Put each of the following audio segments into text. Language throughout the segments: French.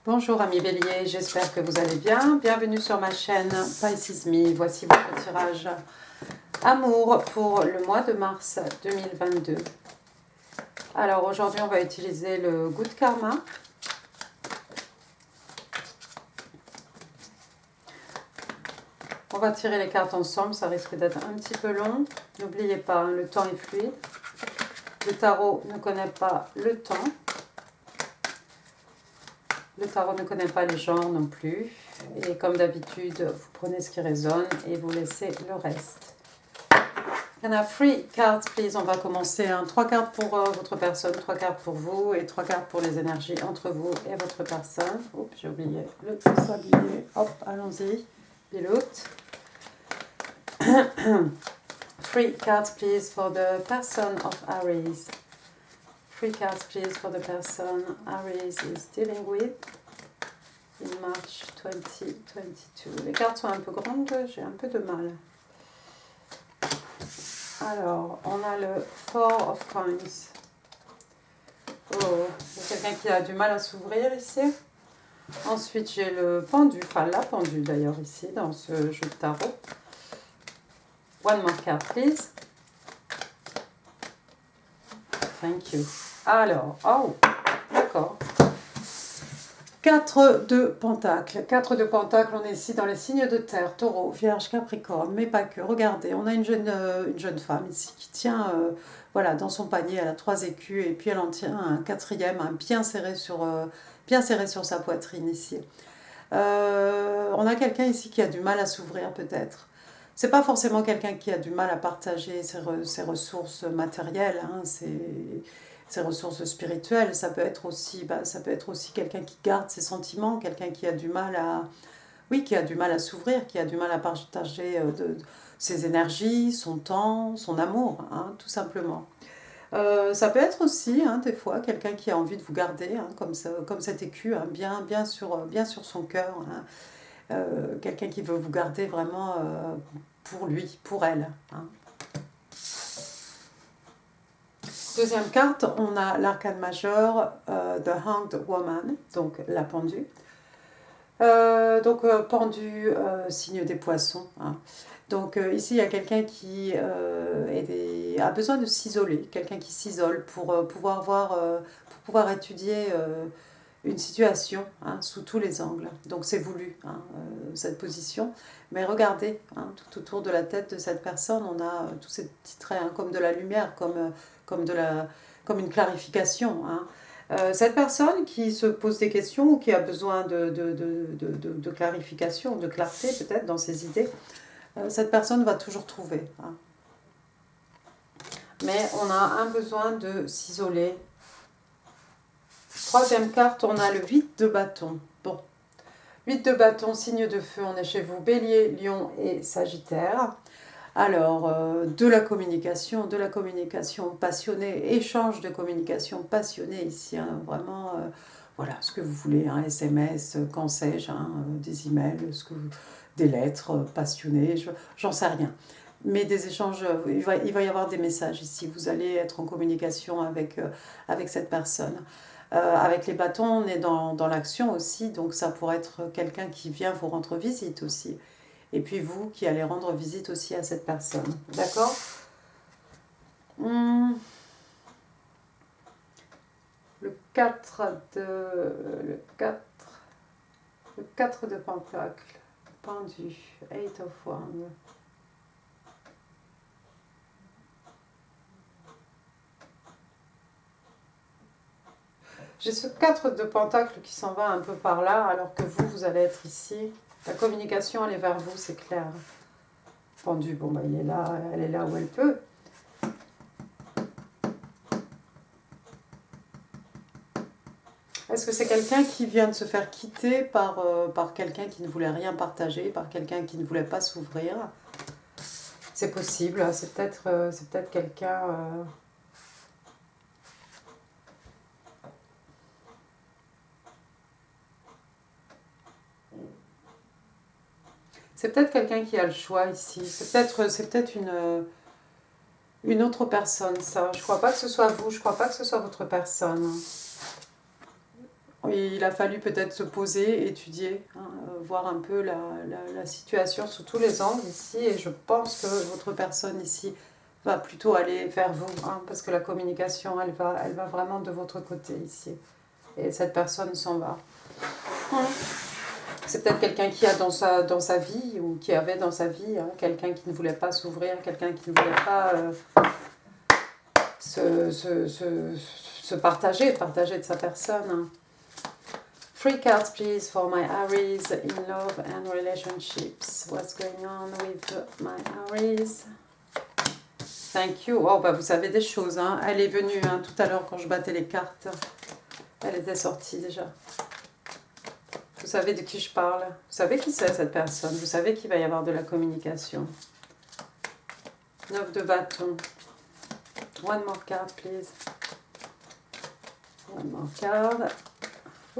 Bonjour amis béliers, j'espère que vous allez bien. Bienvenue sur ma chaîne Pisces Me. Voici votre tirage amour pour le mois de mars 2022. Alors aujourd'hui on va utiliser le Good Karma. On va tirer les cartes ensemble, ça risque d'être un petit peu long. N'oubliez pas, le temps est fluide. Le tarot ne connaît pas le temps. Le tarot ne connaît pas les genres non plus. Et comme d'habitude, vous prenez ce qui résonne et vous laissez le reste. Can I have 3 cards, please? On va commencer. 3 cartes pour votre personne, 3 cartes pour vous et 3 cartes pour les énergies entre vous et votre personne. Oups, j'ai oublié le sablier. Hop, allons-y. Pilote. 3 cards, please, for the person of Aries. 3 cards, please, for the person Aries is dealing with in March 2022. Les cartes sont un peu grandes, j'ai un peu de mal. Alors, on a le Four of Coins. Oh, il y a quelqu'un qui a du mal à s'ouvrir ici. Ensuite, j'ai le pendu, enfin la pendule d'ailleurs ici, dans ce jeu de tarot. One more card, please. Thank you. Alors, oh, d'accord. 4 de pentacles. 4 de pentacles, on est ici dans les signes de terre, taureau, vierge, capricorne, mais pas que. Regardez, on a une jeune femme ici qui tient voilà, dans son panier, elle a 3 écus, et puis elle en tient un quatrième, bien serré sur sa poitrine ici. On a quelqu'un ici qui a du mal à s'ouvrir peut-être. C'est pas forcément quelqu'un qui a du mal à partager ses ressources matérielles, hein, ses ressources spirituelles. Ça peut être aussi quelqu'un qui garde ses sentiments, quelqu'un qui a du mal à, oui, qui a du mal à s'ouvrir, qui a du mal à partager ses énergies, son temps, son amour, hein, tout simplement. Ça peut être aussi, hein, des fois, quelqu'un qui a envie de vous garder, hein, comme cet écu, hein, bien sur son cœur. Hein. Quelqu'un qui veut vous garder vraiment pour lui, pour elle. Hein. Deuxième carte, on a l'arcane majeur, The Hanged Woman, donc la pendue. Pendu, signe des poissons. Hein. Donc ici, il y a quelqu'un qui a besoin de s'isoler, quelqu'un qui s'isole pour pouvoir étudier une situation, hein, sous tous les angles. Donc c'est voulu, hein, cette position. Mais regardez, hein, tout autour de la tête de cette personne, on a tous ces petits traits, hein, comme de la lumière, comme une clarification. Hein. Cette personne qui se pose des questions ou qui a besoin de clarification, de clarté peut-être dans ses idées, cette personne va toujours trouver. Hein. Mais on a un besoin de s'isoler. Troisième carte, on a le 8 de bâton. Bon, 8 de bâton, signe de feu, on est chez vous, Bélier, Lion et Sagittaire. Alors, de la communication passionnée, échange de communication passionnée ici, hein, vraiment, voilà, ce que vous voulez, un SMS, quand sais-je, hein, des emails, des lettres passionnées, j'en sais rien. Mais des échanges, il va y avoir des messages ici, vous allez être en communication avec cette personne. Avec les bâtons, on est dans l'action aussi, donc ça pourrait être quelqu'un qui vient vous rendre visite aussi. Et puis vous qui allez rendre visite aussi à cette personne. D'accord ? Le 4 de pentacle, pendu, 8 of wands. J'ai ce 4 de pentacle qui s'en va un peu par là, alors que vous allez être ici. La communication, elle est vers vous, c'est clair. Pendu, bon, bah, elle est là où elle peut. Est-ce que c'est quelqu'un qui vient de se faire quitter par quelqu'un qui ne voulait rien partager, par quelqu'un qui ne voulait pas s'ouvrir? C'est possible, c'est peut-être quelqu'un... C'est peut-être quelqu'un qui a le choix ici. C'est peut-être une autre personne, ça. Je ne crois pas que ce soit vous, je ne crois pas que ce soit votre personne. Il il a fallu peut-être se poser, étudier, hein, voir un peu la situation sous tous les angles ici. Et je pense que votre personne ici va plutôt aller vers vous, hein, parce que la communication, elle va vraiment de votre côté ici. Et cette personne s'en va. C'est peut-être quelqu'un qui a dans sa vie, ou qui avait dans sa vie, hein, quelqu'un qui ne voulait pas s'ouvrir, quelqu'un qui ne voulait pas se partager de sa personne. Hein. 3 cards, please, for my Aries in love and relationships. What's going on with my Aries? Thank you. Oh, bah vous savez des choses. Hein. Elle est venue hein, tout à l'heure quand je battais les cartes. Elle était sortie déjà. Vous savez de qui je parle. Vous savez qui c'est cette personne. Vous savez qu'il va y avoir de la communication. 9 de bâton. One more card, please. One more card.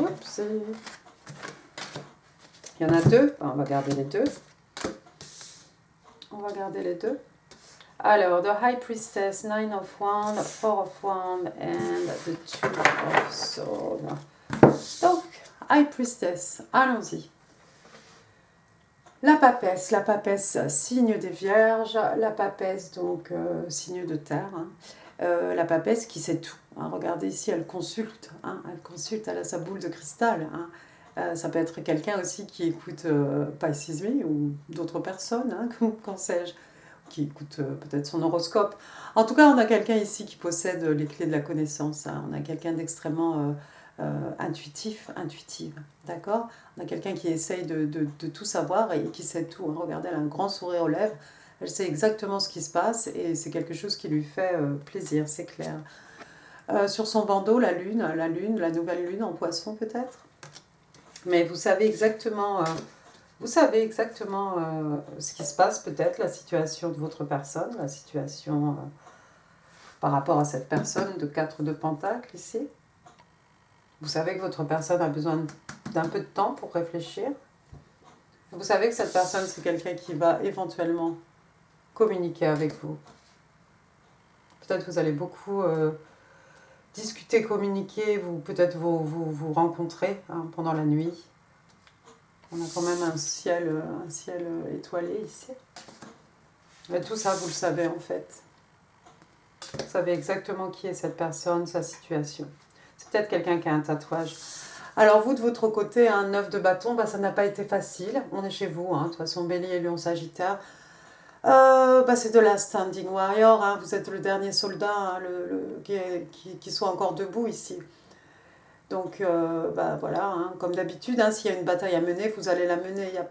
Oups. Il y en a 2. On va garder les 2. On va garder les 2. Alors, the High Priestess, 9 of Wands, 4 of Wands, and the 2 of Swords. Donc, High Priestess, allons-y. La papesse, signe des Vierges, la papesse, donc signe de terre, hein. La papesse qui sait tout. Hein. Regardez ici, elle consulte, elle a sa boule de cristal. Hein. Ça peut être quelqu'un aussi qui écoute Pisces Me ou d'autres personnes, hein, qu'en sais-je, qui écoute peut-être son horoscope. En tout cas, on a quelqu'un ici qui possède les clés de la connaissance. Hein. On a quelqu'un d'extrêmement intuitive, d'accord? On a quelqu'un qui essaye de tout savoir et qui sait tout. Hein. Regardez, elle a un grand sourire aux lèvres. Elle sait exactement ce qui se passe et c'est quelque chose qui lui fait plaisir, c'est clair. Sur son bandeau, la lune, la nouvelle lune en poisson peut-être. Mais vous savez exactement, ce qui se passe peut-être, la situation de votre personne, la situation par rapport à cette personne de 4 de Pentacles ici. Vous savez que votre personne a besoin d'un peu de temps pour réfléchir. Vous savez que cette personne, c'est quelqu'un qui va éventuellement communiquer avec vous. Peut-être que vous allez beaucoup discuter, communiquer, peut-être vous rencontrer hein, pendant la nuit. On a quand même un ciel étoilé ici. Mais tout ça, vous le savez en fait. Vous savez exactement qui est cette personne, sa situation. C'est peut-être quelqu'un qui a un tatouage. Alors vous, de votre côté, un 9 de bâton, bah, ça n'a pas été facile. On est chez vous, hein, de toute façon, Bélier, Lion, Sagittaire. C'est de la standing warrior, hein, vous êtes le dernier soldat hein, qui soit encore debout ici. Donc voilà, hein, comme d'habitude, hein, s'il y a une bataille à mener, vous allez la mener, il n'y a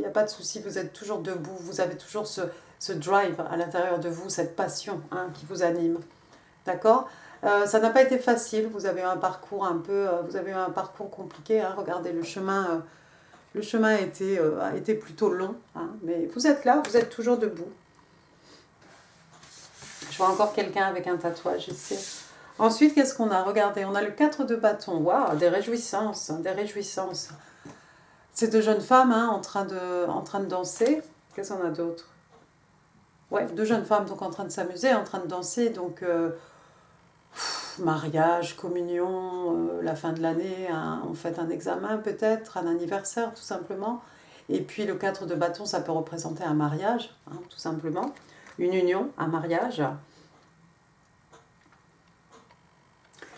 pas de souci, vous êtes toujours debout, vous avez toujours ce drive à l'intérieur de vous, cette passion hein, qui vous anime. D'accord? Ça n'a pas été facile, vous avez eu un parcours vous avez eu un parcours compliqué, hein, regardez le chemin a été plutôt long, hein, mais vous êtes là, vous êtes toujours debout. Je vois encore quelqu'un avec un tatouage ici. Ensuite, qu'est-ce qu'on a? Regardez, on a le 4 de bâton. Waouh, des réjouissances, des réjouissances. C'est 2 jeunes femmes hein, en train de danser. Qu'est-ce qu'on a d'autre? Ouais, 2 jeunes femmes donc en train de s'amuser, en train de danser. Donc, mariage, communion, la fin de l'année, on fête un examen peut-être, un anniversaire tout simplement. Et puis le 4 de bâton, ça peut représenter un mariage, hein, tout simplement. Une union, un mariage.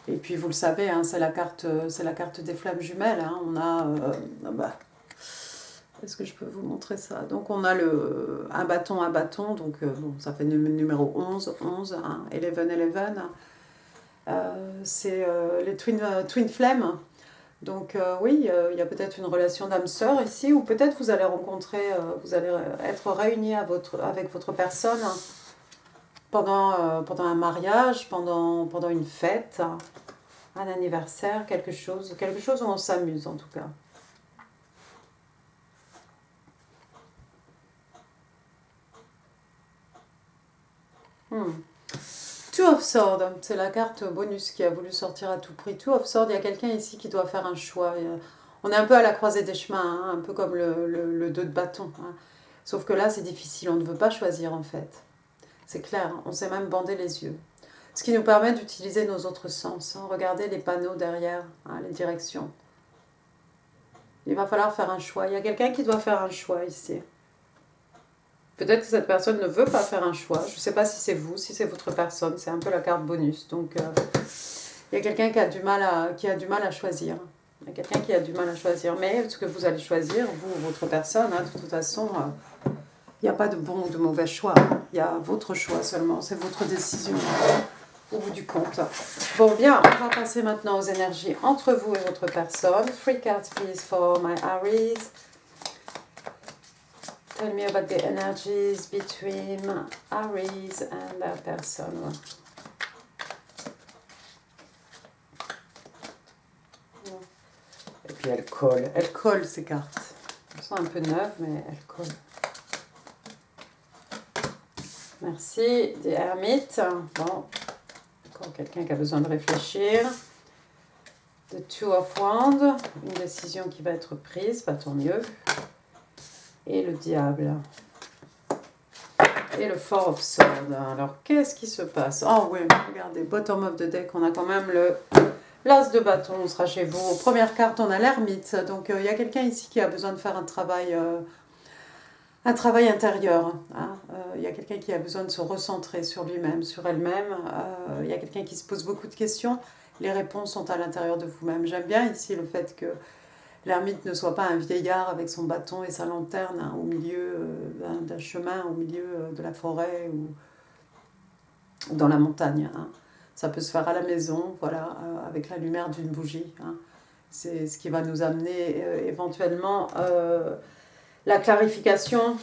Et puis vous le savez, hein, c'est la carte des flammes jumelles. Hein. On a... est-ce que je peux vous montrer ça? Donc on a un bâton, donc ça fait le numéro 11, hein, 11. C'est les twin flames. Donc oui, il y a peut-être une relation d'âme sœur ici, ou peut-être vous allez rencontrer, vous allez être réunis avec votre personne pendant un mariage, pendant une fête, un anniversaire, quelque chose où on s'amuse en tout cas. Two of Swords, c'est la carte bonus qui a voulu sortir à tout prix. Two of Swords, il y a quelqu'un ici qui doit faire un choix. On est un peu à la croisée des chemins, hein, un peu comme le 2 de bâton. Hein. Sauf que là, c'est difficile, on ne veut pas choisir en fait. C'est clair, hein, on s'est même bandé les yeux. Ce qui nous permet d'utiliser nos autres sens. Hein. Regardez les panneaux derrière, hein, les directions. Il va falloir faire un choix. Il y a quelqu'un qui doit faire un choix ici. Peut-être que cette personne ne veut pas faire un choix. Je ne sais pas si c'est vous, si c'est votre personne. C'est un peu la carte bonus. Donc, il y a quelqu'un qui a du mal à choisir. Il y a quelqu'un qui a du mal à choisir. Mais ce que vous allez choisir, vous ou votre personne, hein, de toute façon, il n'y a pas de bon ou de mauvais choix. Il y a votre choix seulement. C'est votre décision au bout du compte. Bon, bien, on va passer maintenant aux énergies entre vous et votre personne. 3 cards, please, for my Aries. Tell me about the energies between Aries and their person. Et puis elle colle ces cartes. Elles sont un peu neuves, mais elles collent. Merci, des ermites. Bon, encore quelqu'un qui a besoin de réfléchir. The Two of Wands, une décision qui va être prise, pas tant mieux. Et le diable. Et le Four of Swords. Alors, qu'est-ce qui se passe? Oh oui, regardez, bottom of the deck, on a quand même l'as de bâton, on sera chez vous. Aux premières cartes, on a l'ermite. Donc, il y a quelqu'un ici qui a besoin de faire un travail intérieur. Hein. Il y a quelqu'un qui a besoin de se recentrer sur lui-même, sur elle-même. Il y a quelqu'un qui se pose beaucoup de questions. Les réponses sont à l'intérieur de vous-même. J'aime bien ici le fait que l'ermite ne soit pas un vieillard avec son bâton et sa lanterne hein, au milieu d'un chemin, au milieu de la forêt ou dans la montagne. Hein. Ça peut se faire à la maison, voilà, avec la lumière d'une bougie. Hein. C'est ce qui va nous amener éventuellement la clarification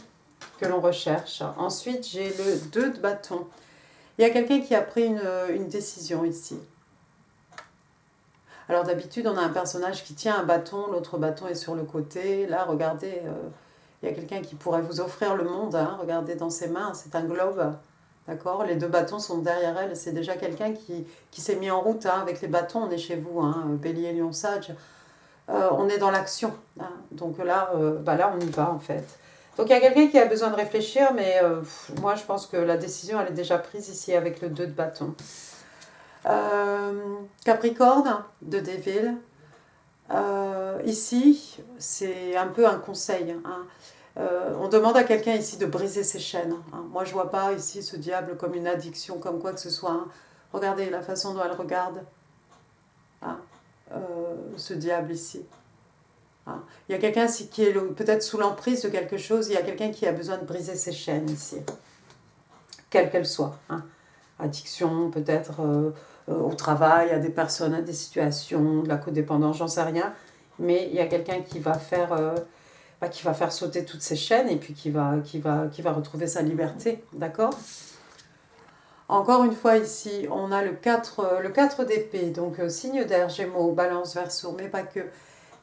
que l'on recherche. Ensuite, j'ai le 2 de bâton. Il y a quelqu'un qui a pris une décision ici. Alors d'habitude, on a un personnage qui tient un bâton, l'autre bâton est sur le côté. Là, regardez, il y a quelqu'un qui pourrait vous offrir le monde. Hein. Regardez dans ses mains, c'est un globe. D'accord? Les deux bâtons sont derrière elle. C'est déjà quelqu'un qui s'est mis en route hein. Avec les bâtons. On est chez vous, hein. Bélier, Lion, Sage. On est dans l'action. Hein. Donc là, là, on y va en fait. Donc il y a quelqu'un qui a besoin de réfléchir, mais moi je pense que la décision elle est déjà prise ici avec le 2 de bâton. Capricorne de Devil. Ici, c'est un peu un conseil. Hein. On demande à quelqu'un ici de briser ses chaînes. Hein. Moi, je vois pas ici ce diable comme une addiction, comme quoi que ce soit. Hein. Regardez la façon dont elle regarde. Hein. Ce diable ici. Hein. Il y a quelqu'un qui est peut-être sous l'emprise de quelque chose. Il y a quelqu'un qui a besoin de briser ses chaînes ici. Quelle qu'elle soit. Hein. Addiction, peut-être au travail, à des personnes, à des situations, de la codépendance, j'en sais rien. Mais il y a quelqu'un qui va faire sauter toutes ces chaînes et puis qui va retrouver sa liberté, d'accord? Encore une fois ici, on a le 4 d'épée, donc signe d'air, Gémeaux, Balance, Verseau, mais pas que.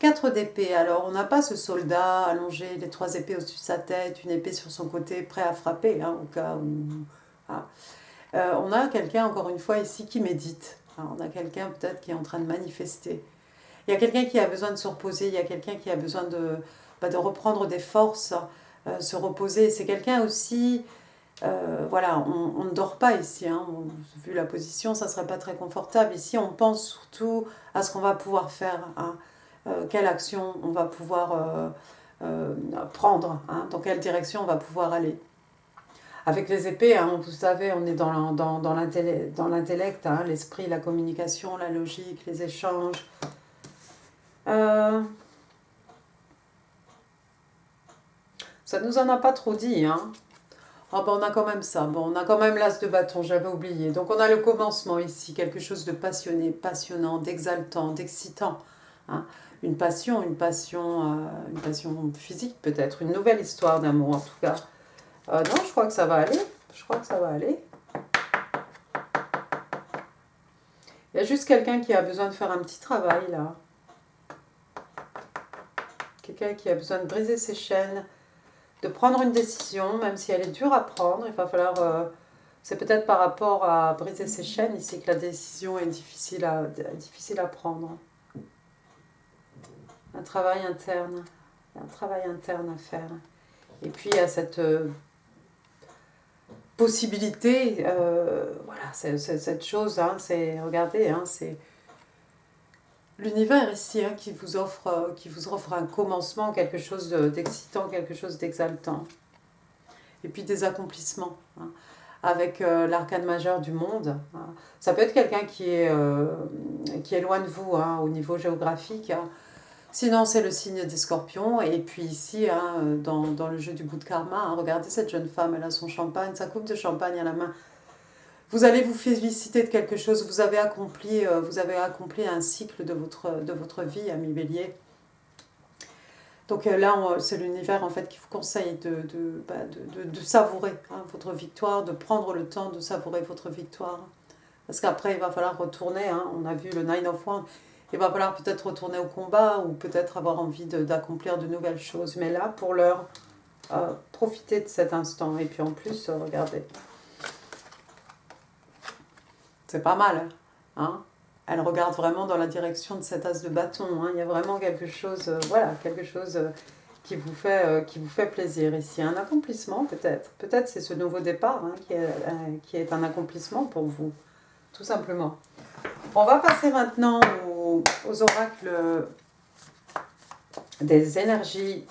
4 d'épée, alors on n'a pas ce soldat allongé, les 3 épées au-dessus de sa tête, une épée sur son côté, prêt à frapper, hein, au cas où... Ah. On a quelqu'un, encore une fois, ici qui médite. Alors, on a quelqu'un peut-être qui est en train de manifester. Il y a quelqu'un qui a besoin de se reposer, il y a quelqu'un qui a besoin de reprendre des forces, se reposer. C'est quelqu'un aussi, voilà, on ne dort pas ici. Hein. Vu la position, ça ne serait pas très confortable. Ici, on pense surtout à ce qu'on va pouvoir faire, hein. Quelle action on va pouvoir prendre, hein. Dans quelle direction on va pouvoir aller. Avec les épées, hein, vous savez, on est dans l'intellect, hein, l'esprit, la communication, la logique, les échanges. Ça ne nous en a pas trop dit. Hein. Ah ben on a quand même ça. Bon, on a quand même l'as de bâton, j'avais oublié. Donc on a le commencement ici, quelque chose de passionné, passionnant, d'exaltant, d'excitant. Hein. Une passion physique peut-être, une nouvelle histoire d'amour en tout cas. Non, je crois que ça va aller. Je crois que ça va aller. Il y a juste quelqu'un qui a besoin de faire un petit travail là. Quelqu'un qui a besoin de briser ses chaînes, de prendre une décision, même si elle est dure à prendre. Il va falloir... c'est peut-être par rapport à briser ses chaînes ici que la décision est difficile à prendre. Un travail interne. Un travail interne à faire. Et puis il y a cette... possibilité, voilà, c'est cette chose, hein, c'est, regardez, hein, c'est l'univers ici hein, qui vous offre un commencement, quelque chose d'excitant, quelque chose d'exaltant. Et puis des accomplissements. Hein, avec l'arcane majeur du monde. Hein. Ça peut être quelqu'un qui est loin de vous hein, au niveau géographique. Hein. Sinon, c'est le signe des scorpions. Et puis ici, hein, dans le jeu du bout de karma, hein, regardez cette jeune femme, elle a son champagne, sa coupe de champagne à la main. Vous allez vous féliciter de quelque chose, vous avez accompli un cycle de votre vie, ami Bélier. Donc là, c'est l'univers en fait qui vous conseille de savourer hein, votre victoire, de prendre le temps de savourer votre victoire. Parce qu'après, il va falloir retourner, hein, on a vu le Nine of Wands, il va falloir peut-être retourner au combat ou peut-être avoir envie d'accomplir de nouvelles choses. Mais là, pour l'heure, profitez de cet instant. Et puis en plus, regardez, c'est pas mal. Hein. Elle regarde vraiment dans la direction de cet as de bâton. Hein. Il y a vraiment quelque chose, voilà, quelque chose qui vous fait plaisir ici. Un accomplissement peut-être. Peut-être c'est ce nouveau départ hein, qui est un accomplissement pour vous, tout simplement. On va passer maintenant aux oracles des énergies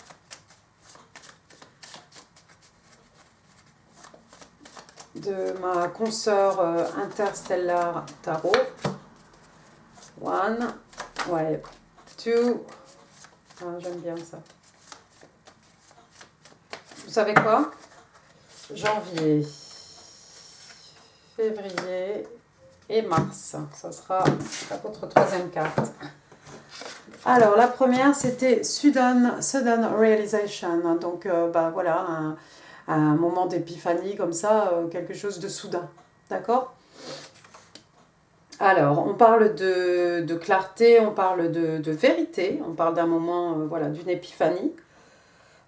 de ma consoeur interstellar tarot. One, ouais, two, ah, j'aime bien ça. Vous savez quoi? Janvier, février et mars. Ça sera votre troisième carte. Alors, la première, c'était Sudden Realization. Donc, voilà, un moment d'épiphanie comme ça, quelque chose de soudain. D'accord? Alors, on parle de clarté, on parle de vérité, on parle d'un moment, voilà, d'une épiphanie.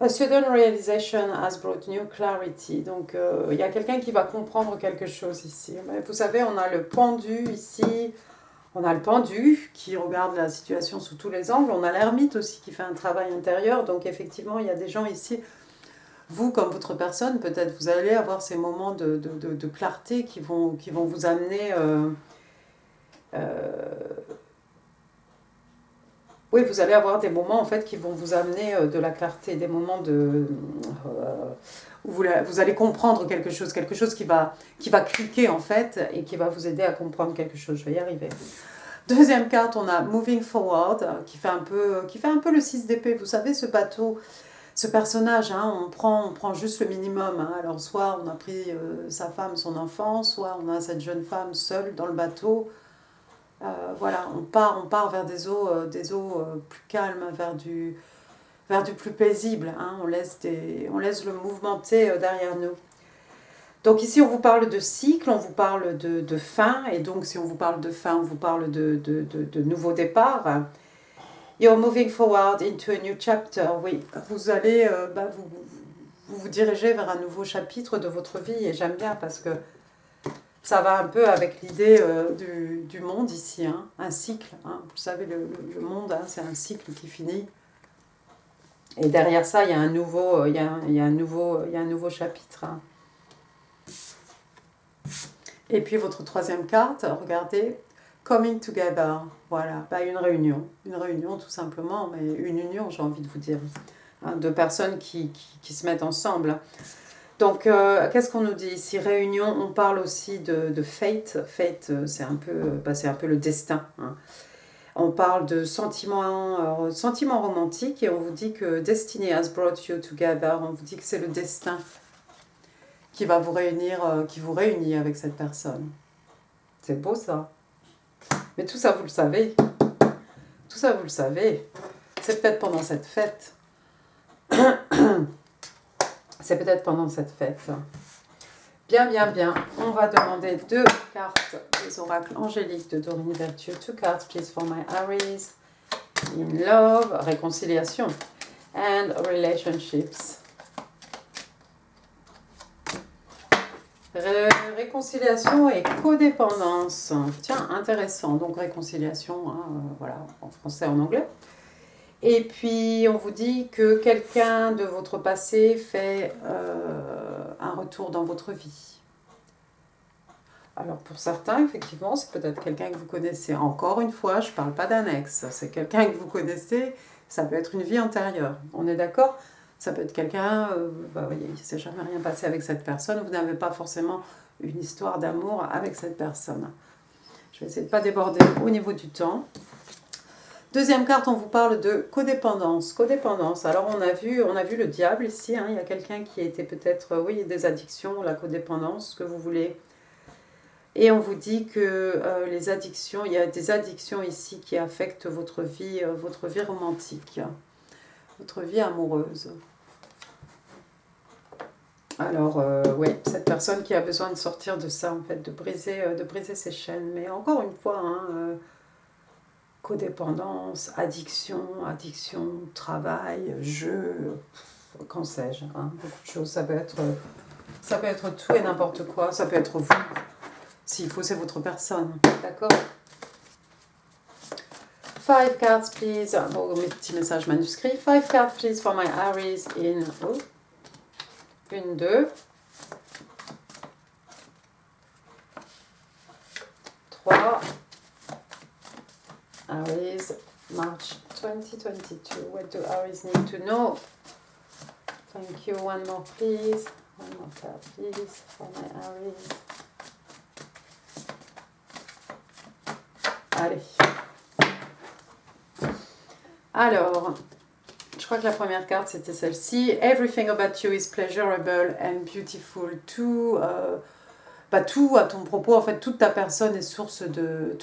A sudden realization has brought new clarity. Donc, il y a quelqu'un qui va comprendre quelque chose ici. Mais vous savez, on a le pendu ici, on a le pendu qui regarde la situation sous tous les angles, on a l'ermite aussi qui fait un travail intérieur. Donc, effectivement, il y a des gens ici, vous comme votre personne, peut-être vous allez avoir ces moments de clarté qui vont vous amener... oui, vous allez avoir des moments en fait qui vont vous amener de la clarté, des moments où vous allez comprendre quelque chose qui va cliquer en fait et qui va vous aider à comprendre quelque chose. Je vais y arriver. Deuxième carte, on a Moving Forward qui fait un peu le 6 d'épée. Vous savez, ce bateau, ce personnage, hein, on prend juste le minimum. Hein. Alors soit on a pris sa femme, son enfant, soit on a cette jeune femme seule dans le bateau. Voilà, on part vers des eaux plus calmes, vers du plus paisible. Hein. On laisse le mouvementé derrière nous. Donc ici, on vous parle de cycle, on vous parle de fin. Et donc, si on vous parle de fin, on vous parle de nouveau départ. You're moving forward into a new chapter. Oui, vous allez vous diriger vers un nouveau chapitre de votre vie. Et j'aime bien parce que ça va un peu avec l'idée du monde ici, hein, un cycle. Hein. Vous savez, le monde, hein, c'est un cycle qui finit. Et derrière ça, il y a un nouveau chapitre. Hein. Et puis votre troisième carte, regardez, Coming Together. Voilà, une réunion tout simplement, mais une union, j'ai envie de vous dire. Hein, deux personnes qui se mettent ensemble. Donc, qu'est-ce qu'on nous dit ici? Réunion, on parle aussi de fate. Fate, c'est un peu le destin. Hein. On parle de sentiments romantiques et on vous dit que Destiny has brought you together. On vous dit que c'est le destin qui va vous réunir, qui vous réunit avec cette personne. C'est beau ça. Mais tout ça, vous le savez. Tout ça, vous le savez. C'est peut-être pendant cette fête. C'est peut-être pendant cette fête. Bien. On va demander 2 cartes des oracles angéliques de Dorine Virtue. 2 cards, please, for my Aries. In love, réconciliation. And relationships. Réconciliation et codépendance. Tiens, intéressant. Donc, réconciliation, hein, voilà, en français, en anglais. Et puis, on vous dit que quelqu'un de votre passé fait un retour dans votre vie. Alors pour certains, effectivement, c'est peut-être quelqu'un que vous connaissez. Encore une fois, je ne parle pas d'un ex. C'est quelqu'un que vous connaissez, ça peut être une vie antérieure. On est d'accord? Ça peut être quelqu'un, bah, voyez, il ne s'est jamais rien passé avec cette personne. Vous n'avez pas forcément une histoire d'amour avec cette personne. Je vais essayer de ne pas déborder au niveau du temps. Deuxième carte, on vous parle de codépendance. Codépendance. Alors on a vu le diable ici. Hein. Il y a quelqu'un qui était peut-être, oui, des addictions, la codépendance, ce que vous voulez. Et on vous dit que les addictions, il y a des addictions ici qui affectent votre vie romantique, votre vie amoureuse. Alors, oui, cette personne qui a besoin de sortir de ça, en fait, de briser ses chaînes. Mais encore une fois, hein, codépendance, addiction, travail, jeu, qu'en sais-je, hein, beaucoup de choses. Ça peut être tout et n'importe quoi, ça peut être vous. S'il faut, c'est votre personne, d'accord? 5 cards, please. Bon, mes petits messages manuscrits. 5 cards, please, for my Aries in... Oh. 1, 2. 3. Aries, March 2022. What do Aries need to know? Thank you. One more, please. One more card, please, for my Aries. Allez. Alors, je crois que la première carte c'était celle-ci. Everything about you is pleasurable and beautiful. Tout à ton propos, en fait, toute ta personne est source de...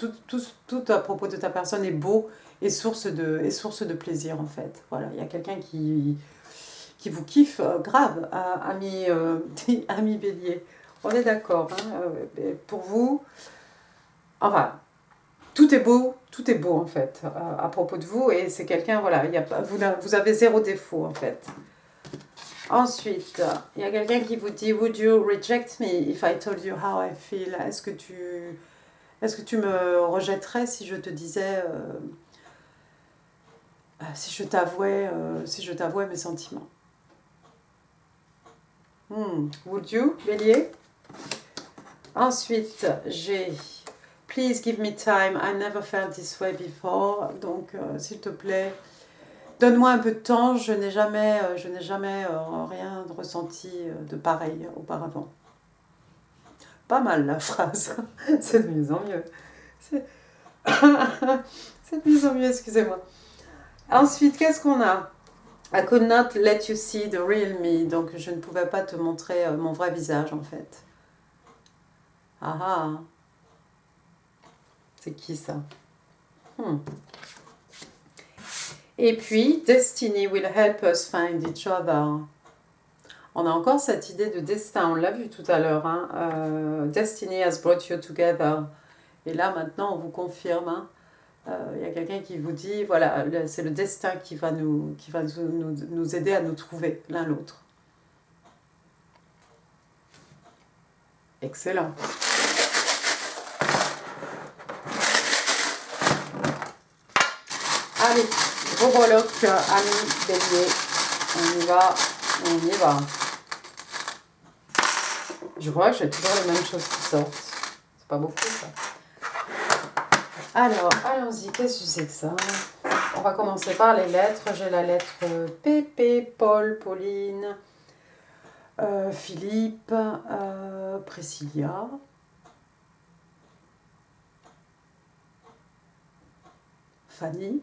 Tout à propos de ta personne est beau et source de plaisir, en fait. Voilà, il y a quelqu'un qui vous kiffe grave, ami Bélier. On est d'accord, hein, pour vous. Enfin, tout est beau en fait, à propos de vous, et c'est quelqu'un, voilà, vous avez zéro défaut en fait. Ensuite, il y a quelqu'un qui vous dit, would you reject me if I told you how I feel? Est-ce que tu me rejetterais si je te disais, si je t'avouais mes sentiments? Would you, Bélier? Ensuite, j'ai Please give me time, I never felt this way before. Donc, s'il te plaît, donne-moi un peu de temps, je n'ai jamais rien ressenti de pareil auparavant. Pas mal la phrase, c'est de mieux en mieux. C'est de mieux en mieux, excusez-moi. Ensuite, qu'est-ce qu'on a? I could not let you see the real me. Donc, je ne pouvais pas te montrer mon vrai visage, en fait. Ah ah. C'est qui ça? Et puis, Destiny will help us find each other. On a encore cette idée de destin, on l'a vu tout à l'heure. Hein. Destiny has brought you together. Et là, maintenant, on vous confirme. Il y a quelqu'un qui vous dit, voilà, c'est le destin qui va nous aider à nous trouver l'un l'autre. Excellent. Allez, gros breloque, amis Bélier, on y va. Je vois que j'ai toujours les mêmes choses qui sortent. C'est pas beaucoup ça. Alors, allons-y, qu'est-ce que c'est que ça? On va commencer par les lettres. J'ai la lettre Pépé, Paul, Pauline, Philippe, Priscilla. Fanny.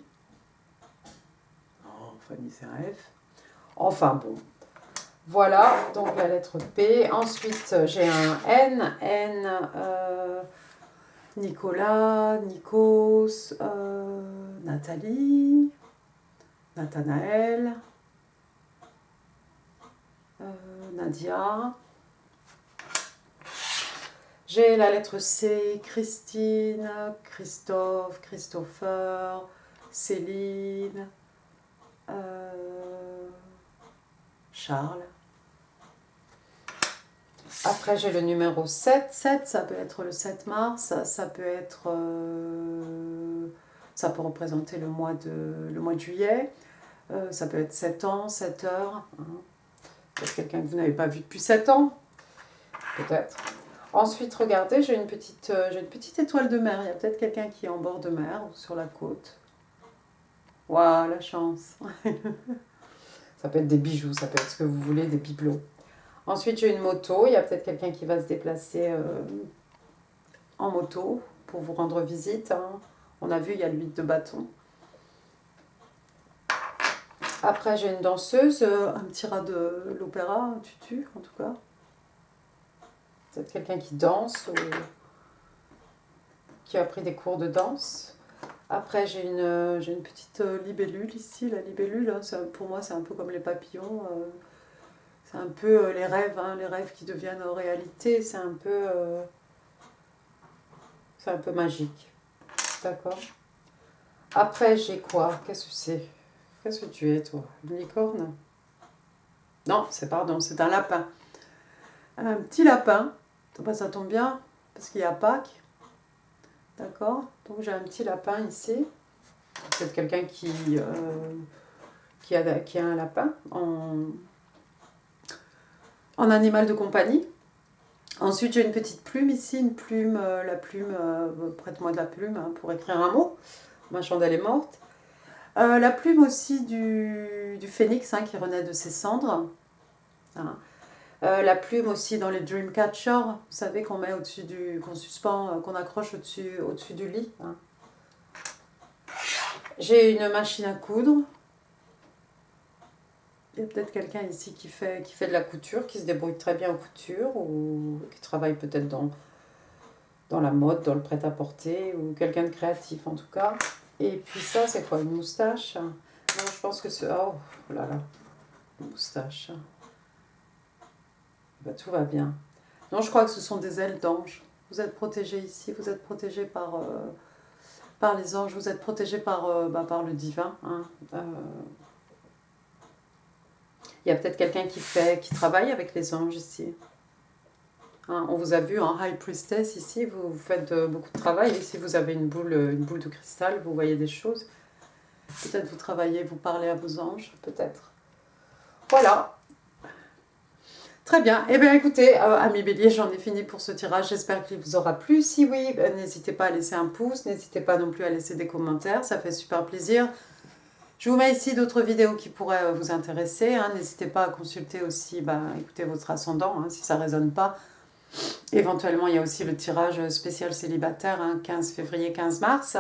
Oh, Fanny, c'est un F. Enfin, bon. Voilà, donc la lettre P. Ensuite, j'ai un N. Nicolas, Nikos, Nathalie, Nathanaël, Nadia. J'ai la lettre C, Christine, Christophe, Christopher, Céline, Charles. Après, j'ai le numéro 7. 7, ça peut être le 7 mars, ça peut être... ça peut représenter le mois de juillet. Ça peut être 7 ans, 7 heures. Hein. Peut-être quelqu'un que vous n'avez pas vu depuis 7 ans. Peut-être. Ensuite, regardez, j'ai une petite étoile de mer. Il y a peut-être quelqu'un qui est en bord de mer ou sur la côte. Waouh, la chance. Ça peut être des bijoux, ça peut être ce que vous voulez, des bibelots. Ensuite, j'ai une moto. Il y a peut-être quelqu'un qui va se déplacer en moto pour vous rendre visite. Hein. On a vu, il y a le 8 de bâton. Après, j'ai une danseuse, un petit rat de l'opéra, un tutu en tout cas. Peut-être quelqu'un qui danse ou qui a pris des cours de danse. Après, j'ai une petite libellule ici. La libellule, hein, pour moi, c'est un peu comme les papillons. C'est un peu les rêves qui deviennent réalité. C'est un peu magique. D'accord. Après, j'ai quoi? Qu'est-ce que c'est? Qu'est-ce que tu es, toi? Une licorne? Non, c'est un lapin. Un petit lapin. Ça tombe bien, parce qu'il y a Pâques. D'accord. Donc, j'ai un petit lapin ici. Peut-être quelqu'un qui a un lapin en animal de compagnie. Ensuite, j'ai une petite plume ici, une plume, prête-moi de la plume hein, pour écrire un mot. Ma chandelle est morte. La plume aussi du phénix hein, qui renaît de ses cendres. Hein. La plume aussi dans les Dreamcatcher, vous savez qu'on met qu'on suspend, qu'on accroche au-dessus du lit. Hein. J'ai une machine à coudre. Il y a peut-être quelqu'un ici qui fait de la couture, qui se débrouille très bien en couture, ou qui travaille peut-être dans la mode, dans le prêt-à-porter, ou quelqu'un de créatif en tout cas. Et puis ça, c'est quoi, une moustache? Non, je pense que c'est... Oh là là, une moustache. Bah, tout va bien. Non, je crois que ce sont des ailes d'ange. Vous êtes protégé ici, vous êtes protégé par les anges, vous êtes protégé par le divin. Hein. Il y a peut-être quelqu'un qui travaille avec les anges ici. Hein, on vous a vu en High Priestess ici, vous faites beaucoup de travail. Ici, vous avez une boule de cristal, vous voyez des choses. Peut-être vous travaillez, vous parlez à vos anges, peut-être. Voilà. Très bien. Eh bien, écoutez, amis bélier, j'en ai fini pour ce tirage. J'espère qu'il vous aura plu. Si oui, n'hésitez pas à laisser un pouce. N'hésitez pas non plus à laisser des commentaires. Ça fait super plaisir. Je vous mets ici d'autres vidéos qui pourraient vous intéresser. Hein. N'hésitez pas à consulter aussi, écoutez votre ascendant, hein, si ça ne résonne pas. Éventuellement, il y a aussi le tirage spécial célibataire, hein, 15 février, 15 mars.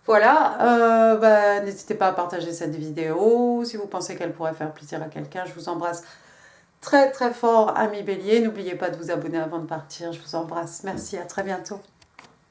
Voilà, n'hésitez pas à partager cette vidéo. Si vous pensez qu'elle pourrait faire plaisir à quelqu'un, je vous embrasse très très fort, amis bélier. N'oubliez pas de vous abonner avant de partir. Je vous embrasse. Merci, à très bientôt.